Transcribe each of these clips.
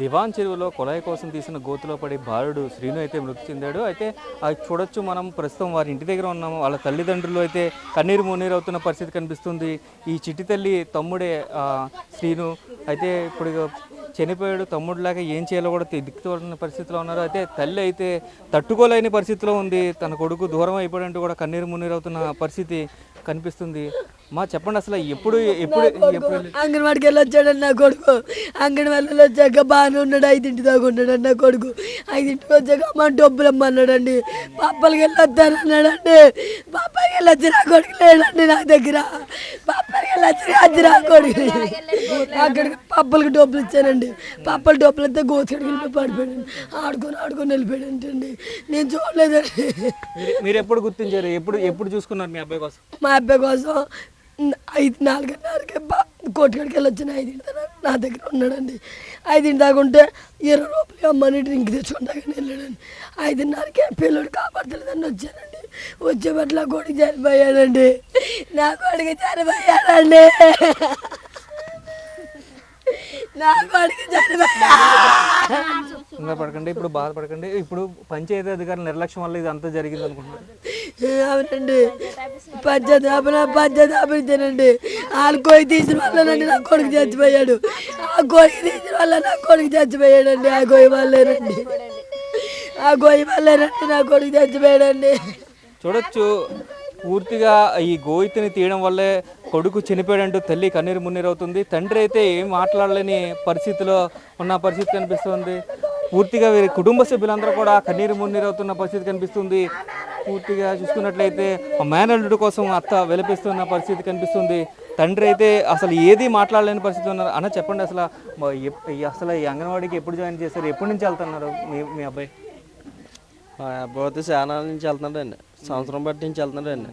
దివాన్ చెరువులో కొలాయి కోసం తీసిన గోతులో పడి బాలుడు శ్రీను అయితే మృతి చెందాడు. అయితే అది చూడొచ్చు, మనం ప్రస్తుతం వారి ఇంటి దగ్గర ఉన్నాము. వాళ్ళ తల్లిదండ్రులు అయితే కన్నీరు మున్నీరు అవుతున్న పరిస్థితి కనిపిస్తుంది. ఈ చిట్టి తల్లి తమ్ముడే శ్రీను అయితే ఇప్పుడు చనిపోయాడు. తమ్ముడిలాగా ఏం చేయాలో కూడా దిక్కుతోడిన పరిస్థితిలో ఉన్నారు. అయితే తల్లి అయితే తట్టుకోలేని పరిస్థితిలో ఉంది. తన కొడుకు దూరం అయిపోయాడంటూ కూడా కన్నీరు మున్నీరు అవుతున్న పరిస్థితి కనిపిస్తుంది. మా చెప్పండి, అసలు ఎప్పుడు ఎప్పుడు ఎప్పుడు అంగన్వాడికి వెళ్ళి వచ్చాడని నా కొడుకు. అంగన్వాడిలో వచ్చాక బాగానే ఉన్నాడు. 5 దాకా ఉన్నాడు నా కొడుకు. 5 వచ్చాక అమ్మ డబ్బులు అమ్మన్నాడండి. పాపలకి వెళ్ళి వస్తానన్నాడండి. పాపకి వెళ్ళి వచ్చి నా కొడుకు లేడండి నా దగ్గర. పాపలకి వెళ్ళి వచ్చి నా కొడుకు అక్కడికి పప్పలకి డబ్బులు ఇచ్చానండి. పప్పల డబ్బులు అయితే గోతుడికి వెళ్ళిపోయి పడిపోయాడు. ఆడుకొని వెళ్ళిపోయాడంటండి. నేను చూడలేదండి. మీరు ఎప్పుడు గుర్తించారు? ఎప్పుడు ఎప్పుడు చూసుకున్నారు మీ అబ్బాయి కోసం? మా అబ్బాయి కోసం 4:30కి కొట్టుకడికి వెళ్ళి వచ్చిన 5 నా దగ్గర ఉన్నాడండి. 5 దాకా ఉంటే 20 రూపాయలు అమ్మని డ్రింక్ తెచ్చుకుంటాకని వెళ్ళాడండి. 5:30కి పిల్లడు కాపాడతలేదని వచ్చానండి. వచ్చేపట్ల కొడుకు చనిపోయాడండి. నా కొడుకు చనిపోయాడండి. నా కొడుకు పడకండి, ఇప్పుడు బాధపడకండి. ఇప్పుడు పంచాయతీ అధికారుల నిర్లక్ష్యం వల్ల ఇది అంతా జరిగింది అనుకుంటున్నారు. అవునండి, పంచాయతీ ఆపించానండి. వాళ్ళు కొయ్యి తీసిన వల్లనండి నా కొడుకు చచ్చిపోయాడు. ఆ కొయ్యి తీసిన వల్ల నా కొడుకు చచ్చిపోయాడండి. ఆ గొయ్యి వల్లేనండి నా కొడుకు చచ్చిపోయాడండి. చూడొచ్చు, పూర్తిగా ఈ గోయితిని తీయడం వల్లే కొడుకు చనిపోయాడంటూ తల్లి కన్నీరు మున్నీరు అవుతుంది. తండ్రి అయితే ఏం మాట్లాడలేని పరిస్థితిలో ఉన్న పరిస్థితి కనిపిస్తుంది. పూర్తిగా వీరి కుటుంబ సభ్యులందరూ కూడా కన్నీరు మున్నీరు అవుతున్న పరిస్థితి కనిపిస్తుంది. పూర్తిగా చూసుకున్నట్లయితే మేనల్లుడు కోసం అత్త వెలిపిస్తున్న పరిస్థితి కనిపిస్తుంది. తండ్రి అయితే అసలు ఏది మాట్లాడలేని పరిస్థితి ఉన్నారు. అన్న చెప్పండి, అసలు ఈ అంగన్వాడీకి ఎప్పుడు జాయిన్ చేశారు? ఎప్పటి నుంచి వెళ్తున్నారు మీ అబ్బాయి? మా అబ్బాయి అయితే చాలా నుంచి వెళ్తున్నాడండి. సంవత్సరం బట్టి నుంచి వెళ్తున్నాడండి.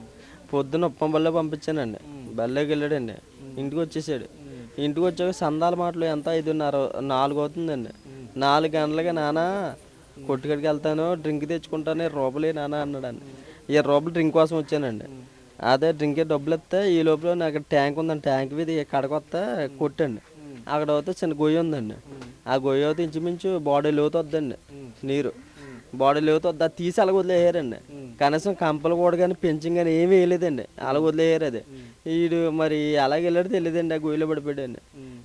పొద్దున్న ఉప్పంబల్లో పంపించానండి. బల్లోకి వెళ్ళాడండి. ఇంటికి వచ్చేసాడు. ఇంటికి వచ్చాక సందాల మాటలు ఎంత 5:30 4 అవుతుందండి. 4 గంటలకి నాన్న కొట్టుకడికి వెళ్తాను, డ్రింక్ తెచ్చుకుంటాను, 20 రూపాయలు నాన్న అన్నాడండి. 20 రూపాయలు డ్రింక్ కోసం వచ్చానండి. అదే డ్రింకే డబ్బులు ఇస్తే ఈ లోపల నాకు ట్యాంక్ ఉందండి. ట్యాంక్ మీద కడకొస్తే కొట్టండి. అక్కడ అయితే చిన్న గొయ్యి ఉందండి. ఆ గొయ్యి అయితే ఇంచుమించు బాడీ లోతు వద్దండి. నీరు బాడీ లోతు వద్ద తీసి అలాగ వదిలేయారండి. కనీసం కంపలు కూడా కానీ పెంచింగ్ కానీ ఏమీ వేయలేదండి. అలాగ వదిలేయారు. అది వీడు మరి అలాగే వెళ్ళాడు తెలియదండి. ఆ గొయ్యిలో పడిపోయాడండి.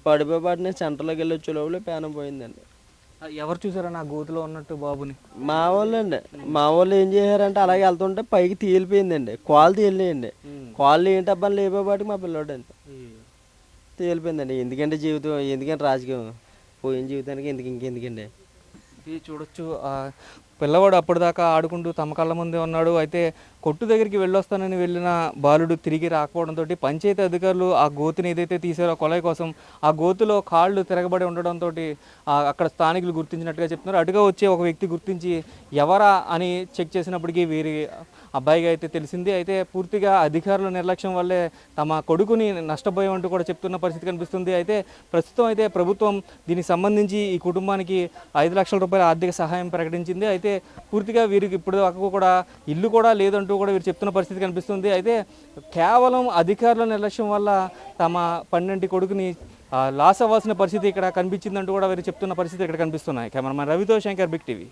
పడిపోయి నేను సెంటర్లోకి వెళ్ళి వచ్చే లోపల ప్రాణం పోయిందండి. ఎవరు చూసారా నా గోతులో ఉన్నట్టు బాబుని? మా వాళ్ళు అండి. మా వాళ్ళు ఏం చేశారంటే అలాగే వెళ్తుంటే పైకి తేలిపోయిందండి. కాళ్ళు తేలినాయండి. కాళ్ళు ఏంటి అబ్బాయి లేపోబాటికి మా పిల్లోడు అండి తేలిపోయిందండి. ఎందుకంటే జీవితం, ఎందుకంటే రాజకీయం పోయిన జీవితానికి ఇంకెందుకండి. ఇది చూడొచ్చు, పిల్లవాడు అప్పటిదాకా ఆడుకుంటూ తమ కళ్ళ ముందే ఉన్నాడు. అయితే కొట్టు దగ్గరికి వెళ్ళొస్తానని వెళ్ళిన బాలుడు తిరిగి రాకపోవడంతో పంచాయతీ అధికారులు ఆ గోతుని ఏదైతే తీసారో కొలాయి కోసం, ఆ గోతులో కాళ్ళు తిరగబడి ఉండడంతో అక్కడ స్థానికులు గుర్తించినట్టుగా చెప్తున్నారు. అటుగా వచ్చే ఒక వ్యక్తి గుర్తించి ఎవరా అని చెక్ చేసినప్పటికీ వీరి అబ్బాయిగా అయితే తెలిసింది. అయితే పూర్తిగా అధికారుల నిర్లక్ష్యం వల్లే తమ కొడుకుని నష్టపోయామంటూ కూడా చెప్తున్న పరిస్థితి కనిపిస్తుంది. అయితే ప్రస్తుతం అయితే ప్రభుత్వం దీనికి సంబంధించి ఈ కుటుంబానికి 5 లక్షల రూపాయల ఆర్థిక సహాయం ప్రకటించింది. అయితే పూర్తిగా వీరికి ఇప్పుడు దాకా కూడా ఇల్లు కూడా లేదంటూ కూడా వీరు చెప్తున్న పరిస్థితి కనిపిస్తుంది. అయితే కేవలం అధికారుల నిర్లక్ష్యం వల్ల తమ 12 కొడుకుని లాస్ అవ్వాల్సిన పరిస్థితి ఇక్కడ కనిపించిందంటూ కూడా వీరు చెప్తున్న పరిస్థితి ఇక్కడ కనిపిస్తున్నాయి. కెమెరామెన్ రవితో శంకర్, బిగ్ టీవీ.